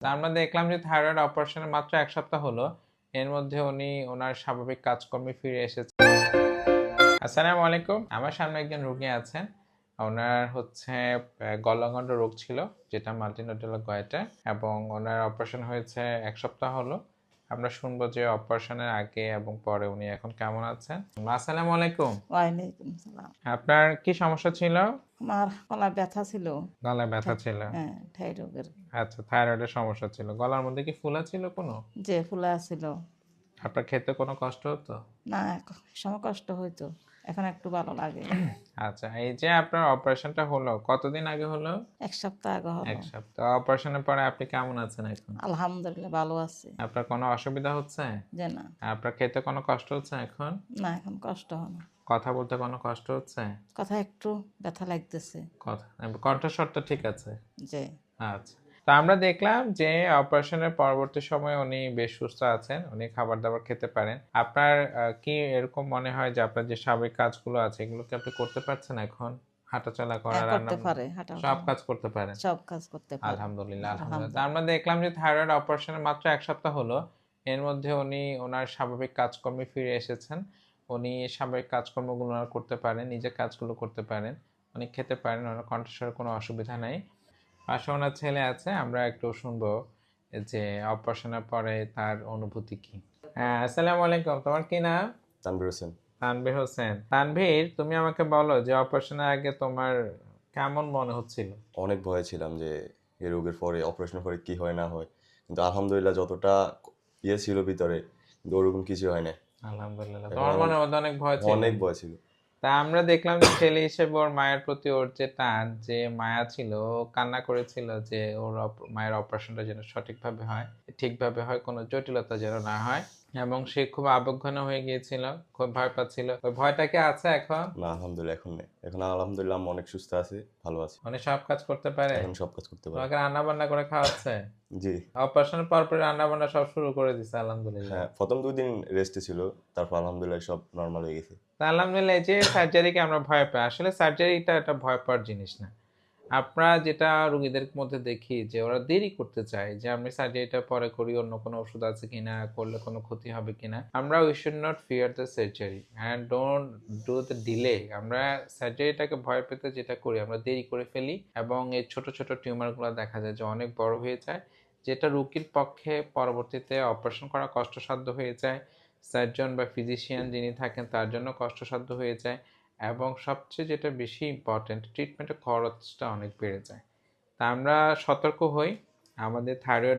তা আমরা দেখলাম যে থাইরয়েড অপারেশনের মাত্র ১ সপ্তাহ হলো। এর মধ্যে উনি ওনার স্বাভাবিক কাজকর্মে ফিরে এসেছেন। আসসালামু আলাইকুম। আমার সামনে একজন রোগী আছেন। ওনার হচ্ছে গলগণ্ড রোগ ছিল, যেটা মাল্টিনোডুলার গয়টা, এবং ওনার অপারেশন হয়েছে ১ সপ্তাহ হলো। আমরা শুনবো যে অপারেশনের আগে এবং পরে উনি এখন কেমন আছেন। আসসালামু আলাইকুম। ওয়ালাইকুম সালাম। আপনার কি সমস্যা ছিল? আমার গলায় ব্যথা ছিল। গলায় ব্যথা ছিল। থাইরয়েডের। আচ্ছা, থাইরয়েডের সমস্যা ছিল। গলার মধ্যে কি ফোলা ছিল কোনো? যে ফুলা ছিল। আপনার খেতে কোনো কষ্ট হতো? না, সময় কষ্ট হইতো, এখন একটু ভালো লাগে। আচ্ছা, এই যে আপনার অপারেশনটা হলো কতদিন আগে হলো? 1 সপ্তাহ আগে হলো। ১ সপ্তাহ। অপারেশনের পরে আপনি কেমন আছেন এখন? আলহামদুলিল্লাহ ভালো আছি। আপনার কোনো অসুবিধা হচ্ছে? যে না, আপনার খেতে কোনো কষ্ট হচ্ছে এখন? না এখন কষ্ট হয় না। কথা বলতে কোনো কষ্ট হচ্ছে? কথা একটু ব্যথা লাগতেছে। কথা কণ্ঠস্বরটা ঠিক আছে? যে আচ্ছা। তো আমরা দেখলাম যে অপারেশনের পরবর্তী সময়ে উনি বেশ সুস্থ আছেন। উনি খাবার-দাবার খেতে পারেন। আপনার কি এরকম মনে হয় যে আপনার যে স্বাভাবিক কাজগুলো আছে এগুলো কি আপনি করতে পারছেন এখন? হাঁটাচলা করা, রান্না করতে পারে, হাঁটা সব কাজ করতে পারেন? সব কাজ করতে পারে। আলহামদুলিল্লাহ, আলহামদুলিল্লাহ। তো আলহামদুলিল্লাহ। আমরা দেখলাম যে থাইরয়েড অপারেশনের মাত্র ১ সপ্তাহ হলো। এর মধ্যে উনি ওনার স্বাভাবিক কাজকর্মে ফিরে এসেছেন। উনি স্বাভাবিক কাজকর্মগুলো ওনার করতে পারেন, নিজের কাজগুলো করতে পারেন। উনি খেতে পারেন, ওনার কণ্ঠস্বরে কোনো অসুবিধা নাই। পাশে ওনার ছেলে আছে, আমরা একটু শুনবো যে অপারেশনের পরে তার অনুভূতি কি। হ্যাঁ, আসসালামু আলাইকুম। তোমার কি নাম? তানভীর হোসেন। তানভীর হোসেন। তানভীর, তুমি আমাকে বলো যে অপারেশনের আগে তোমার কেমন মনে হচ্ছিল? অনেক ভয়ে ছিলাম যে এই রোগের পরে অপারেশনের পরে কি হয় না হয়, কিন্তু আলহামদুলিল্লাহ যতটা ছিল ভিতরে, কিন্তু ওরকম কিছু হয় না। আলহামদুলিল্লাহ। এখন তোমার আমার মনের মধ্যে অনেক ভয় ছিল? অনেক ভয় ছিল। তা আমরা দেখলাম যে ছেলে হিসেবে ওর মায়ের প্রতি ওর যে টান, যে মায়া ছিল, ও কান্না করেছিল যে ওর মায়ের অপারেশনটা যেন সঠিকভাবে হয়, ঠিকভাবে হয়, কোনো জটিলতা যেন না হয়, এবং সে খুব আবেগঘন হয়ে গিয়েছিল, খুব ভয় পাচ্ছিল। ওই ভয়টা কি আছে এখন? না, আলহামদুলিল্লাহ এখন নেই। এখন আলহামদুলিল্লাহ আমি অনেক সুস্থ আছি, ভালো আছি। মানে সব কাজ করতে পারে? এখন সব কাজ করতে পারি। তোমাকে রান্না বান্না করে খাওয়াচ্ছে? জি। অপারেশনের পর রান্না বান্না সব শুরু করে দিছে? আলহামদুলিল্লাহ। হ্যাঁ, প্রথম 2 দিন রেস্টে ছিল, তারপর আলহামদুলিল্লাহ সব নর্মাল হয়ে গেছে। তা আলহামদুলিল্লাহ। এই যে সার্জারিকে আমরা ভয় পাই, আসলে সার্জারিটা একটা ভয় পাওয়ার জিনিস না। আমরা যেটা রোগীদের মধ্যে দেখি যে ওরা দেরি করতে চায়, যে আমি সার্জারিটা পরে করি, অন্য কোনো ওষুধ আছে কিনা, করলে কোনো ক্ষতি হবে কিনা। আমরা we should not fear the surgery and don't do the delay. আমরা সার্জারিটাকে ভয় পেতে যেটা করি, আমরা দেরি করে ফেলি, এবং এই ছোট ছোট টিউমারগুলো দেখা যায় যে অনেক বড় হয়ে যায়, যেটা রোগীর পক্ষে পরবর্তীতে অপারেশন করা কষ্টসাধ্য হয়ে যায়। সার্জন বা ফিজিশিয়ান যিনি থাকেন তার জন্য কষ্টসাধ্য হয়ে যায়, এবং সবচেয়ে যেটা বেশি ইম্পর্টেন্ট, ট্রিটমেন্টের খরচটা অনেক বেড়ে যায়। তা আমরা সতর্ক হই। আমাদের থাইরয়েড